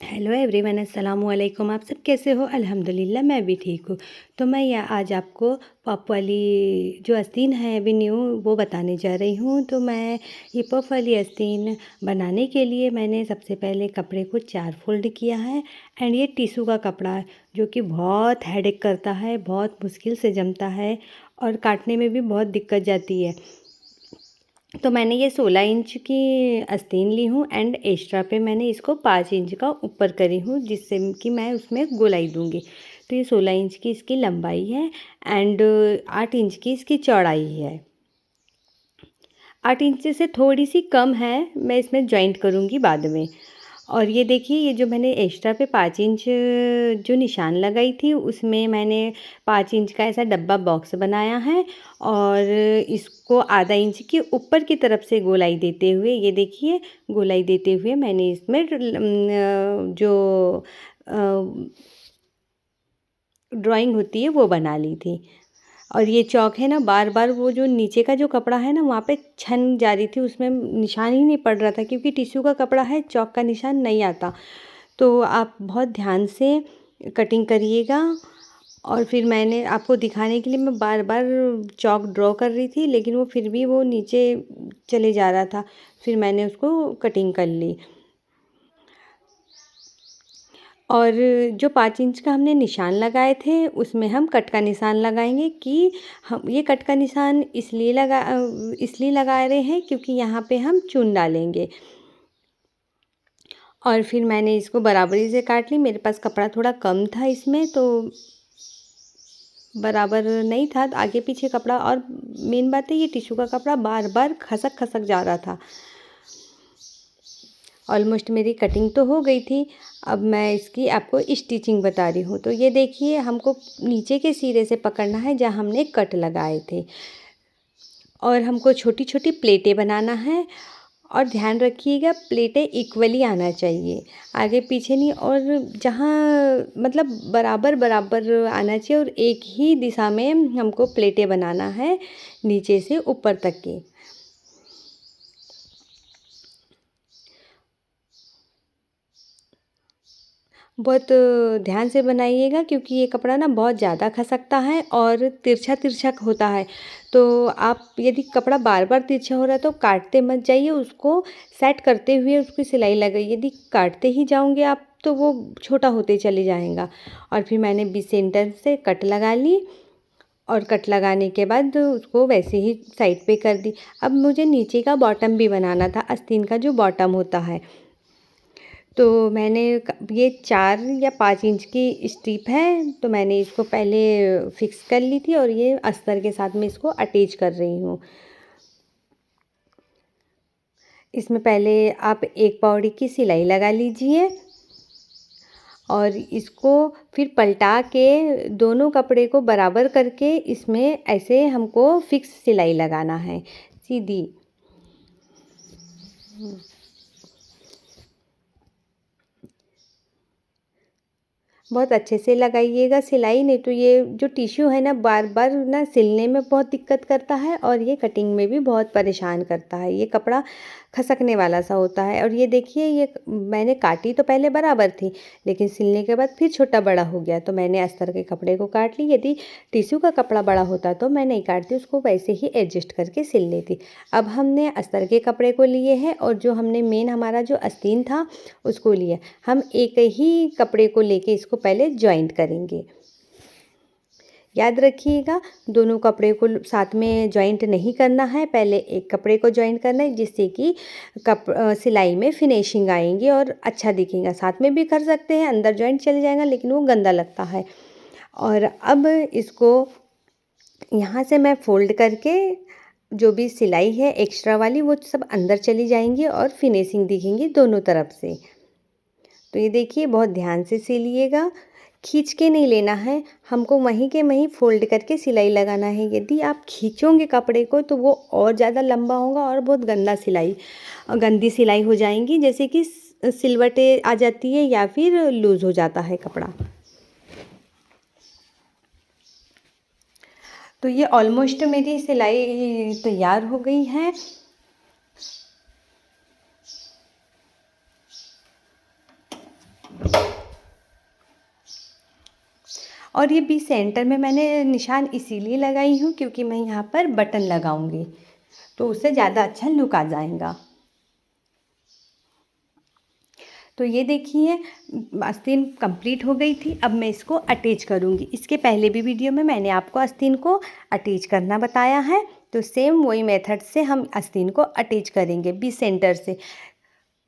Hello everyone, अस्सलामु अलैकुम। आप सब कैसे हो? अल्हम्दुलिल्लाह मैं भी ठीक हूँ। तो मैं या आज आपको पफ वाली जो आस्तीन है अभी न्यू वो बताने जा रही हूँ। तो मैं ये पफ वाली आस्तीन बनाने के लिए मैंने सबसे पहले कपड़े को 4 फ़ोल्ड किया है। एंड ये टिश्यू का कपड़ा है जो कि बहुत हेडेक करता है, बहुत मुश्किल से जमता है और काटने में भी बहुत दिक्कत जाती है। तो मैंने ये 16 इंच की आस्तीन ली हूँ एंड एक्स्ट्रा पे मैंने इसको 5 इंच का ऊपर करी हूँ जिससे कि मैं उसमें गोलाई दूँगी। तो ये 16 इंच की इसकी लंबाई है एंड 8 इंच की इसकी चौड़ाई है। 8 इंच से थोड़ी-सी कम है, मैं इसमें जॉइंट करूँगी बाद में। और ये देखिए, ये जो मैंने एक्स्ट्रा पे 5 इंच जो निशान लगाई थी उसमें मैंने 5 इंच का ऐसा डब्बा बॉक्स बनाया है और इसको आधा इंच की ऊपर की तरफ से गोलाई देते हुए, ये देखिए गोलाई देते हुए मैंने इसमें जो ड्राइंग होती है वो बना ली थी। और ये चॉक है ना, बार-बार वो जो नीचे का जो कपड़ा है ना वहाँ पे छन जा रही थी, उसमें निशान ही नहीं पड़ रहा था क्योंकि टिश्यू का कपड़ा है, चॉक का निशान नहीं आता। तो आप बहुत ध्यान से कटिंग करिएगा। और फिर मैंने आपको दिखाने के लिए मैं बार-बार चॉक ड्रॉ कर रही थी लेकिन वो फिर भी वो नीचे चले जा रहा था। फिर मैंने उसको कटिंग कर ली। और जो 5 इंच का हमने निशान लगाए थे उसमें हम कट का निशान लगाएंगे कि हम ये कट का निशान इसलिए लगा रहे हैं क्योंकि यहाँ पे हम चून डालेंगे। और फिर मैंने इसको बराबरी से काट ली। मेरे पास कपड़ा थोड़ा कम था इसमें, तो बराबर नहीं था, तो आगे पीछे कपड़ा। और मेन बात है ये टिश्यू का कपड़ा बार बार खसक खसक जा रहा था। ऑलमोस्ट मेरी कटिंग तो हो गई थी। अब मैं इसकी आपको स्टिचिंग बता रही हूँ। तो ये देखिए, हमको नीचे के सिरे से पकड़ना है जहाँ हमने कट लगाए थे और हमको छोटी छोटी प्लेटें बनाना है। और ध्यान रखिएगा, प्लेटें इक्वली आना चाहिए, आगे पीछे नहीं। और जहाँ मतलब बराबर बराबर आना चाहिए और एक ही दिशा में हमको प्लेटें बनाना है नीचे से ऊपर तक की। बहुत ध्यान से बनाइएगा क्योंकि ये कपड़ा ना बहुत ज़्यादा खसकता है और तिरछा तिरछा होता है। तो आप यदि कपड़ा बार बार तिरछा हो रहा है तो काटते मत जाइए, उसको सेट करते हुए उसकी सिलाई लगाइए। यदि काटते ही जाओगे आप तो वो छोटा होते चले जाएगा। और फिर मैंने बीच सेंटर से कट लगा ली और कट लगाने के बाद उसको वैसे ही साइड पे कर दी। अब मुझे नीचे का बॉटम भी बनाना था, आस्तीन का जो बॉटम होता है। तो मैंने ये 4 या 5 इंच की स्ट्रिप है, तो मैंने इसको पहले फिक्स कर ली थी और ये अस्तर के साथ में इसको अटैच कर रही हूँ। इसमें पहले आप एक पौड़ी की सिलाई लगा लीजिए और इसको फिर पलटा के दोनों कपड़े को बराबर करके इसमें ऐसे हमको फिक्स सिलाई लगाना है, सीधी। बहुत अच्छे से लगाइएगा सिलाई, नहीं तो ये जो टिश्यू है ना बार बार ना सिलने में बहुत दिक्कत करता है और ये कटिंग में भी बहुत परेशान करता है। ये कपड़ा खसकने वाला सा होता है। और ये देखिए, ये मैंने काटी तो पहले बराबर थी लेकिन सिलने के बाद फिर छोटा बड़ा हो गया, तो मैंने अस्तर के कपड़े को काट ली। यदि टिश्यू का कपड़ा बड़ा होता तो मैं नहीं काटती, उसको वैसे ही एडजस्ट करके सिल लेती। अब हमने अस्तर के कपड़े को लिए हैं और जो हमने मेन हमारा जो आस्तीन था उसको लिया। हम एक ही कपड़े को लेके इसको पहले जॉइंट करेंगे। याद रखिएगा, दोनों कपड़े को साथ में जॉइंट नहीं करना है, पहले एक कपड़े को जॉइंट करना है जिससे कि सिलाई में फिनिशिंग आएंगी और अच्छा दिखेगा। साथ में भी कर सकते हैं, अंदर जॉइंट चले जाएगा लेकिन वो गंदा लगता है। और अब इसको यहाँ से मैं फोल्ड करके जो भी सिलाई है एक्स्ट्रा वाली वो सब अंदर चली जाएंगी और फिनिशिंग दिखेंगी दोनों तरफ से। तो ये देखिए, बहुत ध्यान से सिलिएगा, खींच के नहीं लेना है, हमको वहीं के वहीं फोल्ड करके सिलाई लगाना है। यदि आप खींचोगे कपड़े को तो वो और ज़्यादा लंबा होगा और बहुत गंदी सिलाई हो जाएंगी, जैसे कि सिलवटें आ जाती है या फिर लूज़ हो जाता है कपड़ा। तो ये ऑलमोस्ट मेरी सिलाई तैयार हो गई है। और ये बीच सेंटर में मैंने निशान इसीलिए लगाई हूँ क्योंकि मैं यहाँ पर बटन लगाऊंगी, तो उससे ज़्यादा अच्छा लुक आ जाएगा। तो ये देखिए आस्तीन कंप्लीट हो गई थी। अब मैं इसको अटैच करूँगी। इसके पहले भी वीडियो में मैंने आपको आस्तीन को अटैच करना बताया है, तो सेम वही मेथड से हम आस्तीन को अटैच करेंगे बीच सेंटर से।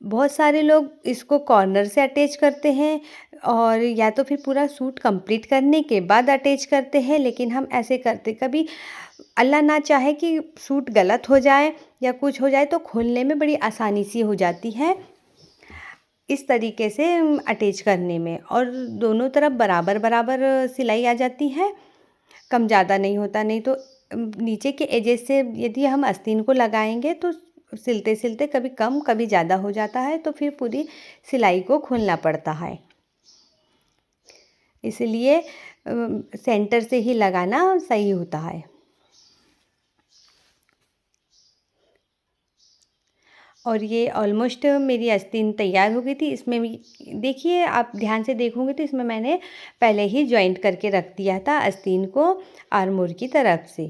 बहुत सारे लोग इसको कॉर्नर से अटैच करते हैं और या तो फिर पूरा सूट कंप्लीट करने के बाद अटैच करते हैं, लेकिन हम ऐसे करते कभी अल्लाह ना चाहे कि सूट गलत हो जाए या कुछ हो जाए तो खोलने में बड़ी आसानी सी हो जाती है इस तरीके से अटैच करने में, और दोनों तरफ बराबर बराबर सिलाई आ जाती है, कम ज़्यादा नहीं होता। नहीं तो नीचे के एजेस से यदि हम आस्तीन को लगाएंगे तो सिलते सिलते कभी कम कभी ज़्यादा हो जाता है, तो फिर पूरी सिलाई को खोलना पड़ता है। इसलिए सेंटर से ही लगाना सही होता है। और ये ऑलमोस्ट मेरी आस्तीन तैयार हो गई थी। इसमें भी देखिए, आप ध्यान से देखोगे तो इसमें मैंने पहले ही जॉइंट करके रख दिया था आस्तीन को आर्मोर की तरफ से,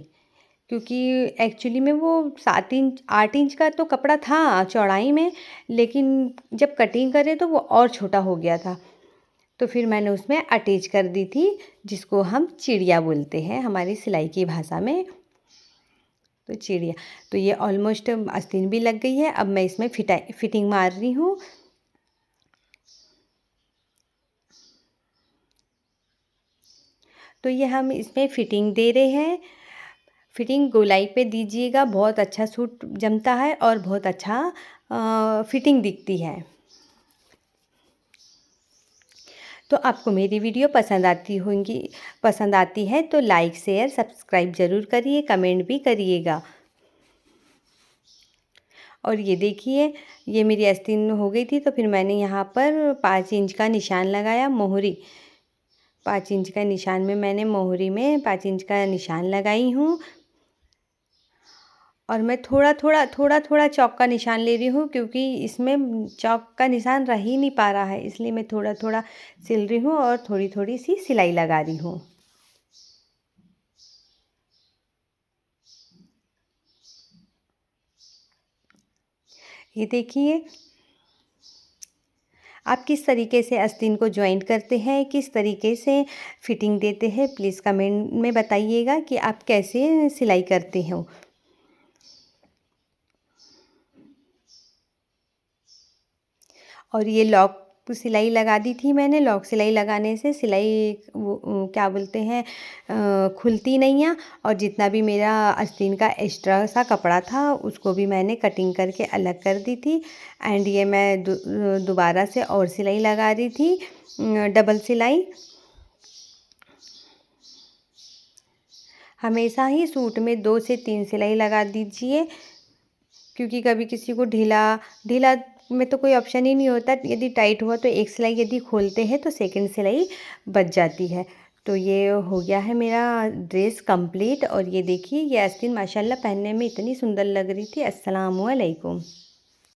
क्योंकि एक्चुअली में वो 7 इंच 8 इंच का तो कपड़ा था चौड़ाई में, लेकिन जब कटिंग करे तो वो और छोटा हो गया था। तो फिर मैंने उसमें अटैच कर दी थी, जिसको हम चिड़िया बोलते हैं हमारी सिलाई की भाषा में। तो चिड़िया, तो ये ऑलमोस्ट आस्तीन भी लग गई है। अब मैं इसमें फिटिंग मार रही हूँ। तो ये हम इसमें फिटिंग दे रहे हैं। फिटिंग गोलाई पे दीजिएगा, बहुत अच्छा सूट जमता है और बहुत अच्छा फिटिंग दिखती है। तो आपको मेरी वीडियो पसंद आती है तो लाइक शेयर सब्सक्राइब ज़रूर करिए, कमेंट भी करिएगा। और ये देखिए, ये मेरी आस्तीन हो गई थी, तो फिर मैंने यहाँ पर 5 इंच का निशान लगाया मोहरी। 5 इंच का निशान में मैंने मोहरी में 5 इंच का निशान लगाई हूँ, और मैं थोड़ा थोड़ा चौक का निशान ले रही हूँ, क्योंकि इसमें चौक का निशान रह ही नहीं पा रहा है, इसलिए मैं थोड़ा थोड़ा सिल रही हूँ और थोड़ी थोड़ी सी सिलाई लगा रही हूँ। ये देखिए, आप किस तरीके से आस्तीन को जॉइंट करते हैं, किस तरीके से फिटिंग देते हैं, प्लीज़ कमेंट में बताइएगा कि आप कैसे सिलाई करते हो। और ये लॉक सिलाई लगा दी थी मैंने। लॉक सिलाई लगाने से सिलाई क्या बोलते हैं, खुलती नहीं है। और जितना भी मेरा आस्तीन का एक्स्ट्रा सा कपड़ा था उसको भी मैंने कटिंग करके अलग कर दी थी। एंड ये मैं दोबारा से और सिलाई लगा रही थी, डबल सिलाई। हमेशा ही सूट में 2 से 3 सिलाई लगा दीजिए, क्योंकि कभी किसी को ढीला ढीला में तो कोई ऑप्शन ही नहीं होता। यदि टाइट हुआ तो एक सिलाई यदि खोलते हैं तो सेकंड सिलाई बच जाती है। तो ये हो गया है मेरा ड्रेस कंप्लीट। और ये देखिए, ये आस्तीन माशाल्लाह पहनने में इतनी सुंदर लग रही थी। अस्सलाम वालेकुम।